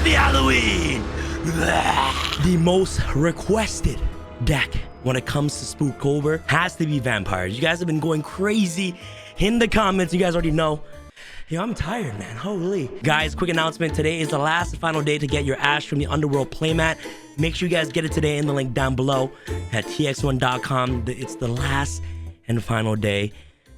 Happy Halloween! The most requested deck when it comes to Spooktober has to be vampires. You guys have been going crazy in the comments. You guys already know. Yo, I'm tired, man. Holy. Guys, quick announcement. Today is the last and final day to get your Ash from the Underworld playmat. Make sure you guys get it today in the link down below at tx1.com. It's the last and final day.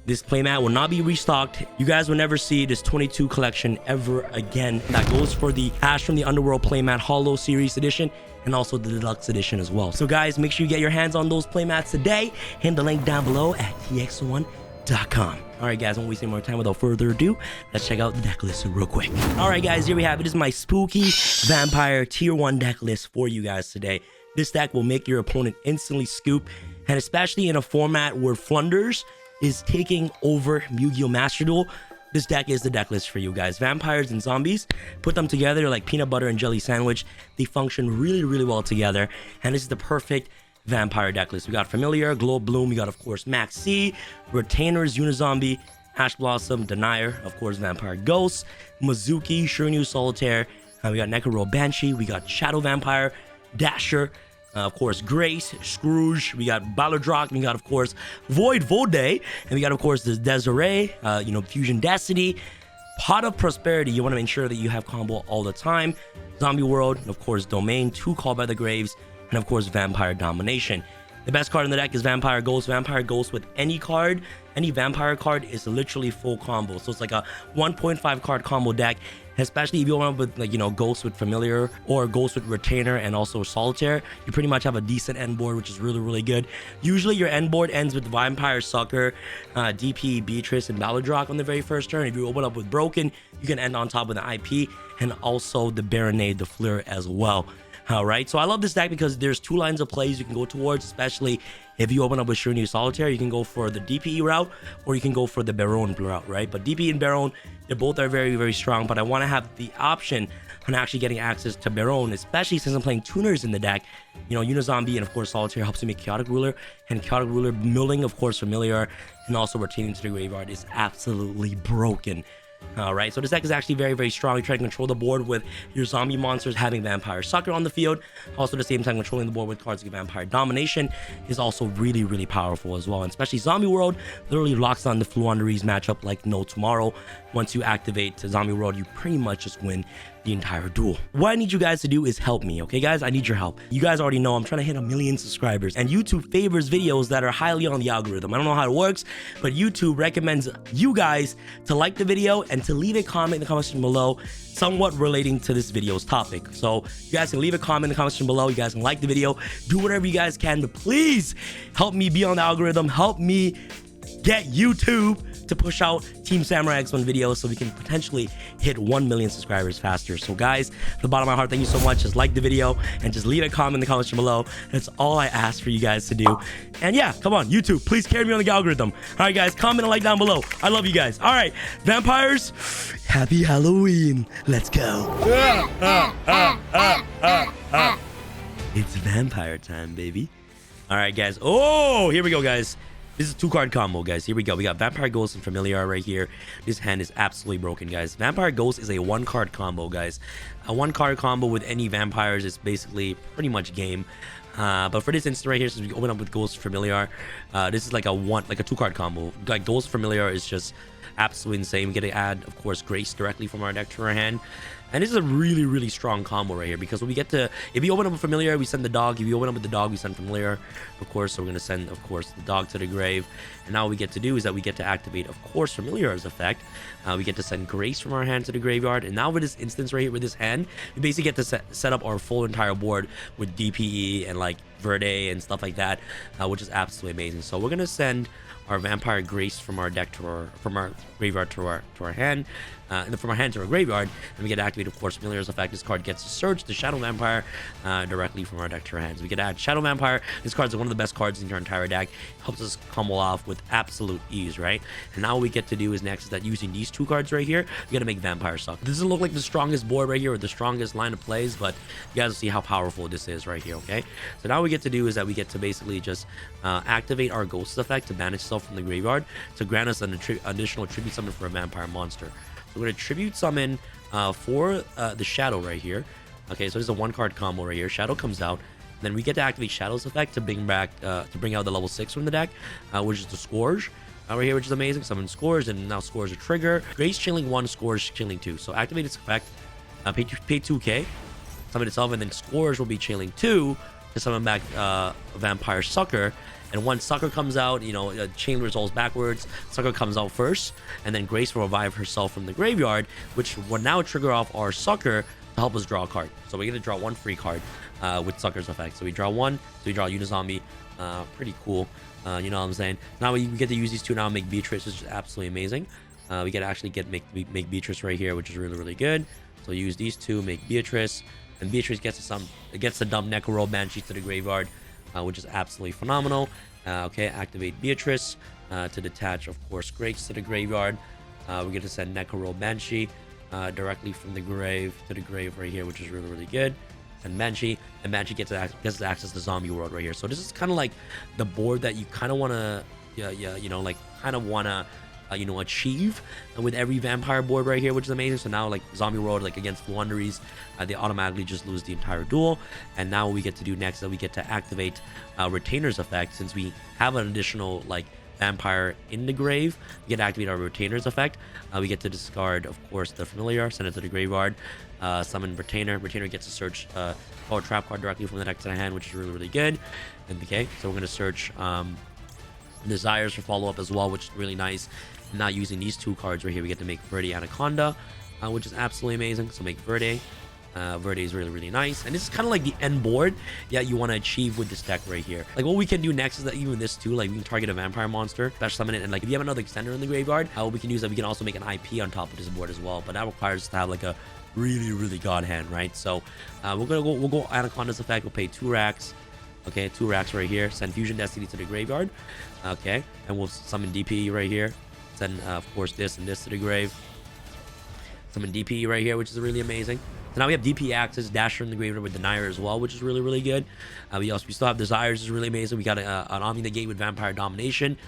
This playmat will not be restocked. You guys will never see this 22 collection ever again. That goes for the Ash from the Underworld playmat Hollow Series Edition and also the Deluxe Edition as well. So guys, make sure you get your hands on those playmats today. Hit the link down below at tx1.com. All right, guys, I won't waste any more time. Without further ado, let's check out the deck list real quick. All right, guys, here we have it. This is my spooky vampire tier 1 deck list for you guys today. This deck will make your opponent instantly scoop, and especially in a format where Flunders is taking over Yu-Gi-Oh! Master Duel, this deck is the deck list for you guys. Vampires and zombies, put them together like peanut butter and jelly sandwich. They function really, really well together, and this is the perfect vampire deck list. We got Familiar, Glow Bloom, we got of course Max C, Retainers, Unizombie, Ash Blossom, Denier, of course Vampire Ghost, Mizuki, Shiryu Solitaire, we got Nekuro Banshee, we got Shadow Vampire, Dasher, of course Grace, Scrooge, we got Balladrock, we got of course Void Vode, and we got of course this Desiree, Fusion Destiny, Pot of Prosperity. You want to make sure that you have combo all the time. Zombie World, and of course Domain, 2 Call by the Graves, and of course Vampire Domination. The best card in the deck is Vampire Ghost. Vampire Ghost with any card, any vampire card is literally full combo. So it's like a 1.5 card combo deck, especially if you want with Ghost with Familiar or Ghost with Retainer and also Solitaire. You pretty much have a decent end board, which is really, really good. Usually your end board ends with Vampire Sucker, DP, Beatrice, and Balladrock on the very first turn. If you open up with Broken, you can end on top with the IP and also the Baronade, the Fleur as well. All right, so I love this deck because there's 2 lines of plays you can go towards, especially if you open up with Shiryu Solitaire. You can go for the DPE route or you can go for the Baron route, right? But DPE and Baron, they both are very, very strong, but I want to have the option on actually getting access to Baron, especially since I'm playing tuners in the deck. Unizombie and of course Solitaire helps me make Chaotic Ruler, and Chaotic Ruler milling, of course, Familiar, and also retaining to the graveyard is absolutely broken. All right, so this deck is actually very, very strong. You try to control the board with your zombie monsters having Vampire Sucker on the field. Also, at the same time, controlling the board with cards like Vampire Domination is also really, really powerful as well. And especially Zombie World literally locks on the Fluanderies matchup like no tomorrow. Once you activate Zombie World, you pretty much just win the entire duel. What I need you guys to do is help me, okay guys? I need your help. You guys already know I'm trying to hit 1 million subscribers, and YouTube favors videos that are highly on the algorithm. I don't know how it works, but YouTube recommends you guys to like the video and to leave a comment in the comment section below somewhat relating to this video's topic. So you guys can leave a comment in the comment section below. You guys can like the video, do whatever you guys can, but please help me be on the algorithm. Help me get YouTube to push out Team Samurai X1 videos so we can potentially hit 1 million subscribers faster. So guys, from the bottom of my heart, thank you so much. Just like the video and just leave a comment in the comments below. That's all I ask for you guys to do. And yeah, come on, YouTube, please carry me on the algorithm. All right, guys, comment and like down below. I love you guys. All right, vampires, happy Halloween. Let's go. It's vampire time, baby. All right, guys. Oh, here we go, guys. This is a 2-card combo, guys. Here we go. We got Vampire Ghost and Familiar right here. This hand is absolutely broken, guys. Vampire Ghost is a 1-card combo, guys. A 1-card combo with any vampires is basically pretty much game. But for this instance right here, since we open up with Ghost Familiar, this is like a 2-card combo. Like Ghost Familiar is just absolutely insane. We get to add, of course, Grace directly from our deck to our hand. And this is a really, really strong combo right here, because when we get to, if you open up with Familiar, we send the dog. If you open up with the dog, we send Familiar, of course. So we're going to send, of course, the dog to the grave. And now what we get to do is that we get to activate, of course, Familiar's effect. We get to send Grace from our hand to the graveyard. And now with this instance right here, with this hand, we basically get to set up our full entire board with DPE and like Verde and stuff like that, which is absolutely amazing. So we're going to send our Vampire Grace from our deck to our graveyard to our hand, and then from our hand to our graveyard, and we get to activate, of course, Familiar's effect. This card gets to search the Shadow Vampire directly from our deck to our hands. We get to add Shadow Vampire. This card's one of the best cards in our entire deck. It helps us combo off with absolute ease, right? And now what we get to do is next is that using these 2 cards right here, we got to make Vampire Suck. This doesn't look like the strongest board right here or the strongest line of plays, but you guys will see how powerful this is right here, okay? So now what we get to do is that we get to basically just activate our Ghost effect to banish itself from the graveyard to grant us an additional tribute summon for a vampire monster. So we're going to tribute summon for the Shadow right here. Okay, so there's a 1-card combo right here. Shadow comes out. Then we get to activate Shadow's effect to bring out the level 6 from the deck, which is the Scourge. Right here, which is amazing. Summon Scourge, and now Scourge a trigger. Grace chilling 1, Scourge chilling 2. So activate its effect, pay 2k, summon itself, and then Scourge will be chilling 2 to summon back Vampire Sucker. And once Sucker comes out, you know, chain resolves backwards. Sucker comes out first, and then Grace will revive herself from the graveyard, which will now trigger off our Sucker to help us draw a card. So we're gonna draw 1 free card with Sucker's effect. So we draw 1, so we draw Unizombie. Pretty cool. You know what I'm saying? Now we get to use these 2 now and make Beatrice, which is absolutely amazing. We get to actually make Beatrice right here, which is really, really good. So use these 2, make Beatrice, and Beatrice gets to dump Necro Banshee to the graveyard, which is absolutely phenomenal. Okay, activate Beatrice to detach, of course, Grace to the graveyard. We get to send Necro Banshee directly from the grave to the grave right here, which is really, really good. And Banshee gets to access the zombie world right here. So this is kind of like the board that you kind of want to, you know, like kind of want to, you know, achieve with every vampire board right here, which is amazing. So now, like, zombie world, like against Wonderies, they automatically just lose the entire duel. And now what we get to do next is that we get to activate Retainer's effect. Since we have an additional, like, vampire in the grave, we get to activate our Retainer's effect. We get to discard, of course, the Familiar, send it to the graveyard, summon Retainer. Retainer gets to search a trap card directly from the deck to the hand, which is really, really good. And okay, so we're going to search Desires for follow-up as well, which is really nice. And now using these 2 cards right here, we get to make Verde Anaconda, which is absolutely amazing. So make Verde. Verde is really, really nice. And this is kind of like the end board you want to achieve with this deck right here. Like, what we can do next is that even this too, like, we can target a vampire monster, special summon it, and like if you have another extender in the graveyard, what we can use that we can also make an IP on top of this board as well. But that requires us to have like a really, really god hand, right? So we'll go Anaconda's effect. We'll pay 2 racks. Okay, 2 racks right here. Send Fusion Destiny to the graveyard. Okay, and we'll summon DP right here. Send of course this and this to the grave. Summon DP right here, which is really amazing. So now we have DP access, Dasher in the graveyard with Denier as well, which is really, really good. We still have Desires, is really amazing. We got an Omni Negate with Vampire Domination,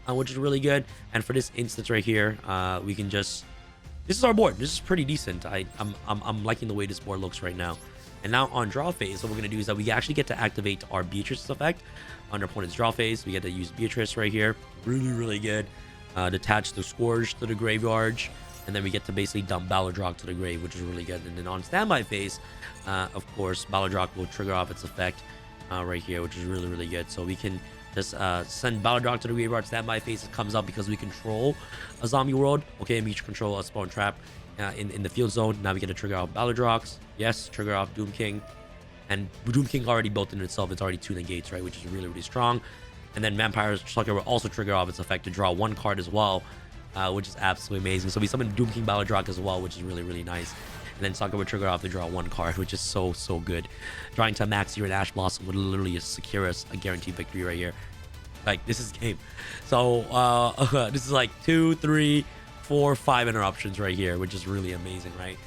which is really good. And for this instance right here, we can just, this is our board. This is pretty decent. I'm liking the way this board looks right now. And now on draw phase, what we're gonna do is that we actually get to activate our Beatrice effect on our opponent's draw phase. We get to use Beatrice right here, really, really good. Detach the Scourge to the graveyard. And then we get to basically dump Balladrock to the grave, which is really good. And then on standby phase, of course, Balladrock will trigger off its effect right here, which is really, really good. So we can just send Balladrock to the graveyard. Standby phase comes up because we control a zombie world. Okay, and we each control a spawn trap in the field zone. Now we get to trigger off Balladrocks. Yes, trigger off Doom King. And Doom King already built in itself. It's already 2 negates, right? Which is really, really strong. And then Vampire Sucker will also trigger off its effect to draw 1 card as well. Which is absolutely amazing. So we summon Doom King Balladrock as well, which is really, really nice. And then Sucker would trigger off to draw 1 card, which is so, so good. Drawing to Max here and Ash Blossom would literally secure us a guaranteed victory right here. Like, this is game. So this is like 2, 3, 4, 5 interruptions right here, which is really amazing, right?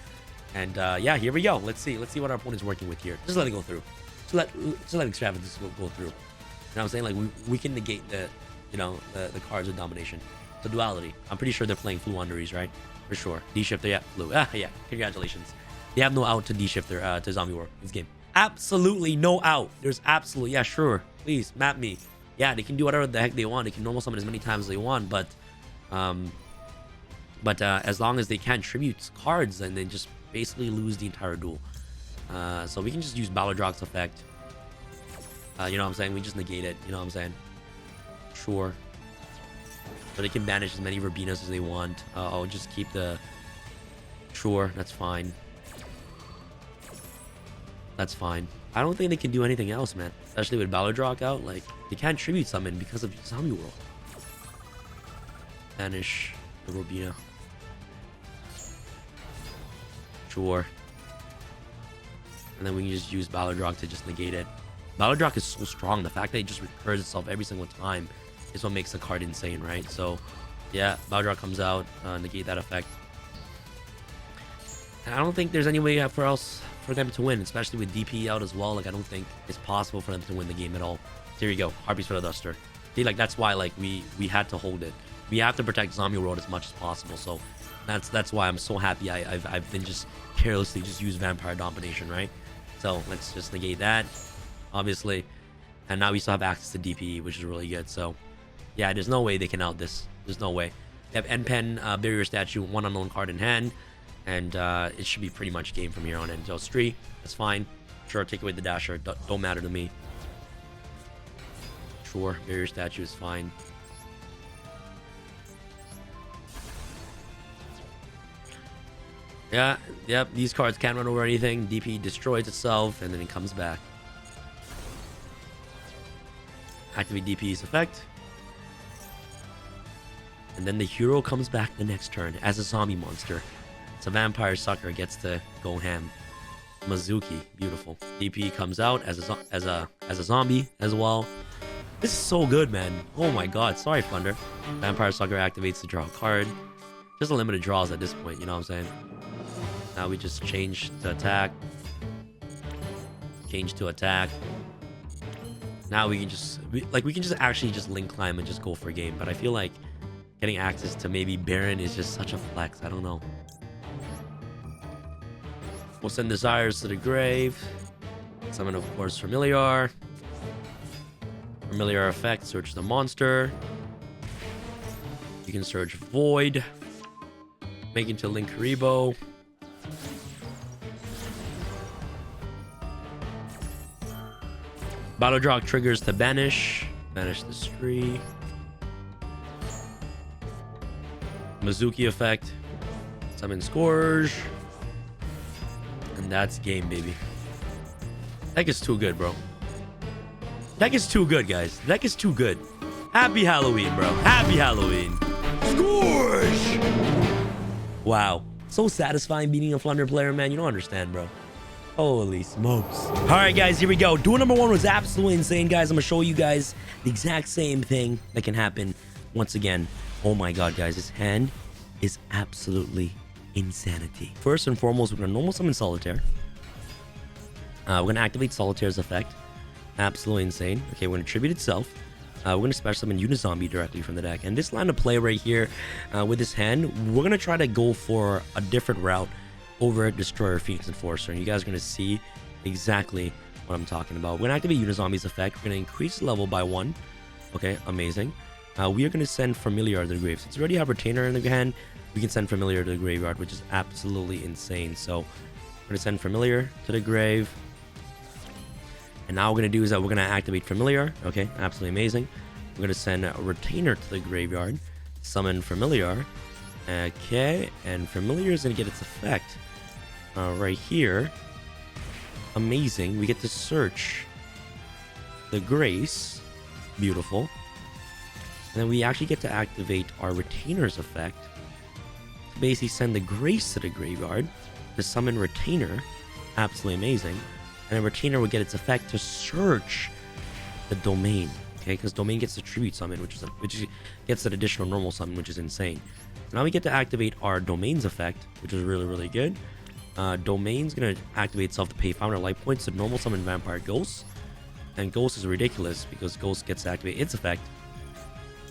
And yeah, here we go. Let's see what our opponent's working with here. Just let it go through. Just let Extravagance go through. You know what I'm saying? Like, we can negate the, you know, the cards of domination. The duality. I'm pretty sure they're playing Flu Wonderies, right? For sure. D-Shifter, yeah, Flu. Yeah, congratulations. They have no out to D-Shifter, to Zombie War this game. Absolutely no out. There's absolutely, yeah, sure. Please, map me. Yeah, they can do whatever the heck they want. They can normal summon as many times as they want, but as long as they can't tribute cards, then they just basically lose the entire duel. So we can just use Balladrock's effect. You know what I'm saying? We just negate it. You know what I'm saying? Sure. So they can banish as many Verbenas as they want. I'll just keep the... Sure, that's fine. That's fine. I don't think they can do anything else, man. Especially with Balladrock out. Like, they can't tribute summon because of Zombie World. Banish the Verbena. Sure. And then we can just use Balladrock to just negate it. Balladrock is so strong. The fact that it just recurs itself every single time is what makes the card insane, right? So, yeah, Balladrock comes out, negate that effect. And I don't think there's any way for them to win, especially with DP out as well. Like, I don't think it's possible for them to win the game at all. Here you go, Harpies for the Duster. See, like, that's why, like, we had to hold it. We have to protect zombie world as much as possible. So that's why I'm so happy I've been just carelessly just use vampire domination, right? So let's just negate that, obviously. And now we still have access to DPE, which is really good. So yeah, there's no way they can out this. There's no way. They have End Pen, Barrier Statue, 1 unknown card in hand, and it should be pretty much game from here on in. So it's 3, that's fine. Sure, take away the Dasher, don't matter to me. Sure, Barrier Statue is fine. Yeah, yep, these cards can't run over anything. DP destroys itself, and then it comes back. Activate DP's effect. And then the hero comes back the next turn as a zombie monster. So Vampire Sucker gets to go ham. Mizuki, beautiful. DP comes out as a zombie as well. This is so good, man. Oh my god, sorry, Thunder. Vampire Sucker activates to draw a card. Just a limited draws at this point, you know what I'm saying? Now we just change to attack. Change to attack. Now we can just actually just link climb and just go for a game. But I feel like getting access to maybe Baron is just such a flex. I don't know. We'll send Desires to the grave. Summon, of course, Familiar. Familiar effect, search the monster. You can search Void. Make into Link Karibo. Battle draw triggers to banish. Banish this 3. Mizuki effect. Summon Scourge. And that's game, baby. Deck is too good, bro. Deck is too good, guys. Deck is too good. Happy Halloween, bro. Happy Halloween. Scourge! Wow. So satisfying beating a Flunder player, man. You don't understand, bro. Holy smokes. All right, guys, here we go. Duel number 1 was absolutely insane, guys. I'm going to show you guys the exact same thing that can happen once again. Oh my god, guys. This hand is absolutely insanity. First and foremost, we're going to normal summon Solitaire. We're going to activate Solitaire's effect. Absolutely insane. Okay, we're going to tribute itself. We're going to special summon Unizombie directly from the deck. And this line of play right here with this hand, we're going to try to go for a different route over Destroyer, Phoenix Enforcer. And you guys are going to see exactly what I'm talking about. We're going to activate Unizombie's effect. We're going to increase the level by 1. Okay, amazing. We are going to send Familiar to the grave. Since we already have Retainer in the hand, we can send Familiar to the graveyard, which is absolutely insane. So we're going to send Familiar to the grave. And now what we're going to do is that we're going to activate Familiar. Okay, absolutely amazing. We're going to send a Retainer to the graveyard. Summon Familiar. Okay, and Familiar is going to get its effect right here. Amazing. We get to search the Grace. Beautiful. And then we actually get to activate our Retainer's effect. To basically send the Grace to the graveyard to summon Retainer. Absolutely amazing. And then Retainer will get its effect to search the Domain. Okay, because Domain gets the Tribute Summon, which gets an additional normal summon, which is insane. So now we get to activate our Domain's effect, which is really, really good. Domain's going to activate itself to pay 500 life points to normal summon Vampire Ghost. And Ghost is ridiculous because Ghost gets to activate its effect.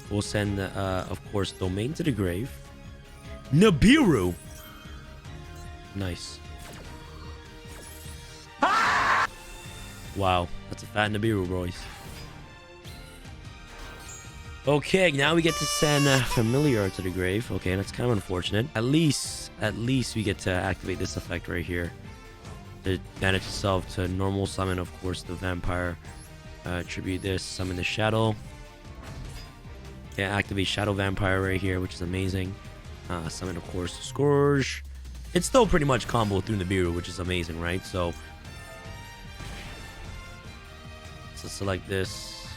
We'll send, of course, Domain to the grave. Nibiru! Nice. Wow, that's a fat Nibiru, boys. Okay, now we get to send Familiar to the grave. Okay, that's kind of unfortunate. At least we get to activate this effect right here. To manage itself to normal summon, of course, the Vampire. Tribute this, summon the Shadow. Yeah, activate Shadow Vampire right here, which is amazing. Summon, of course, Scourge. It's still pretty much combo through Nibiru, which is amazing, right? So select this.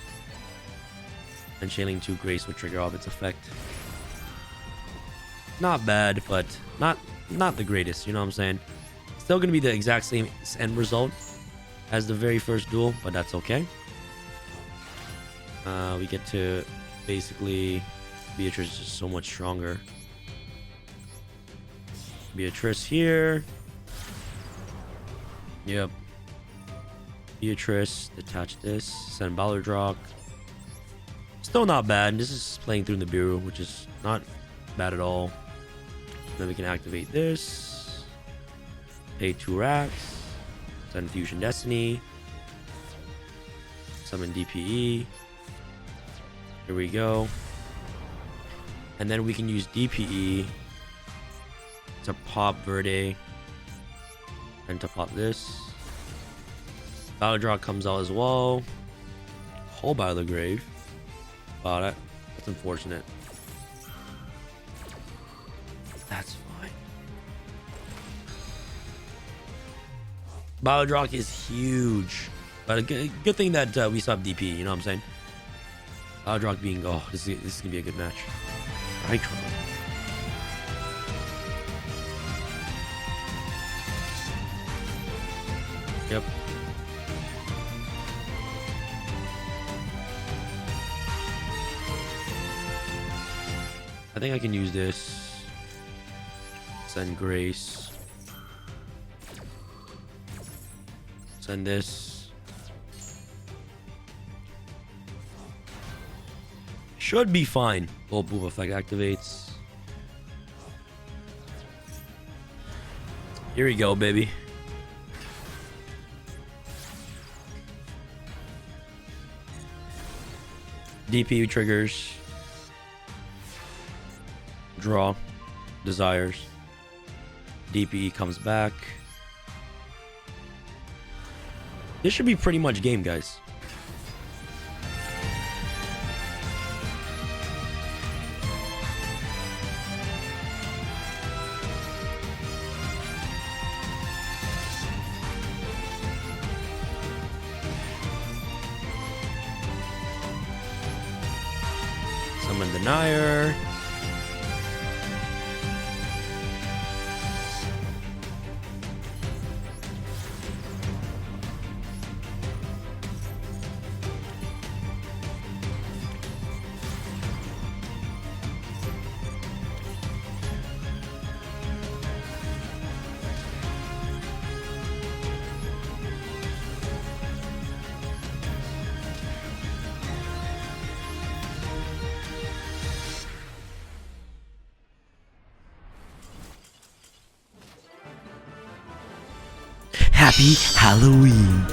And Chaining 2 Grace will trigger off its effect. Not bad, but not the greatest, you know what I'm saying? Still going to be the exact same end result as the very first duel, but that's okay. We get to basically... Beatrice is just so much stronger. Beatrice here. Yep. Beatrice, detach this, send Ballardrock. Still not bad. This is playing through Nibiru, which is not bad at all. Then we can activate this. Pay 2 racks. Send Fusion Destiny. Summon DPE. Here we go. And then we can use DPE to pop Verde. And to pop this. Battle Draw comes out as well. Whole Battle of the Grave. Wow, that's unfortunate. That's fine. Battle Draw is huge. But a good thing that we still have DP, you know what I'm saying? Battle Draw being, oh, this is gonna be a good match. Right, Yep. I think I can use this. Send Grace. Send this. Should be fine. Full boom effect activates. Here we go, baby. DP triggers. Draw. Desires. DP comes back. This should be pretty much game, guys. Summon Denier. Happy Halloween.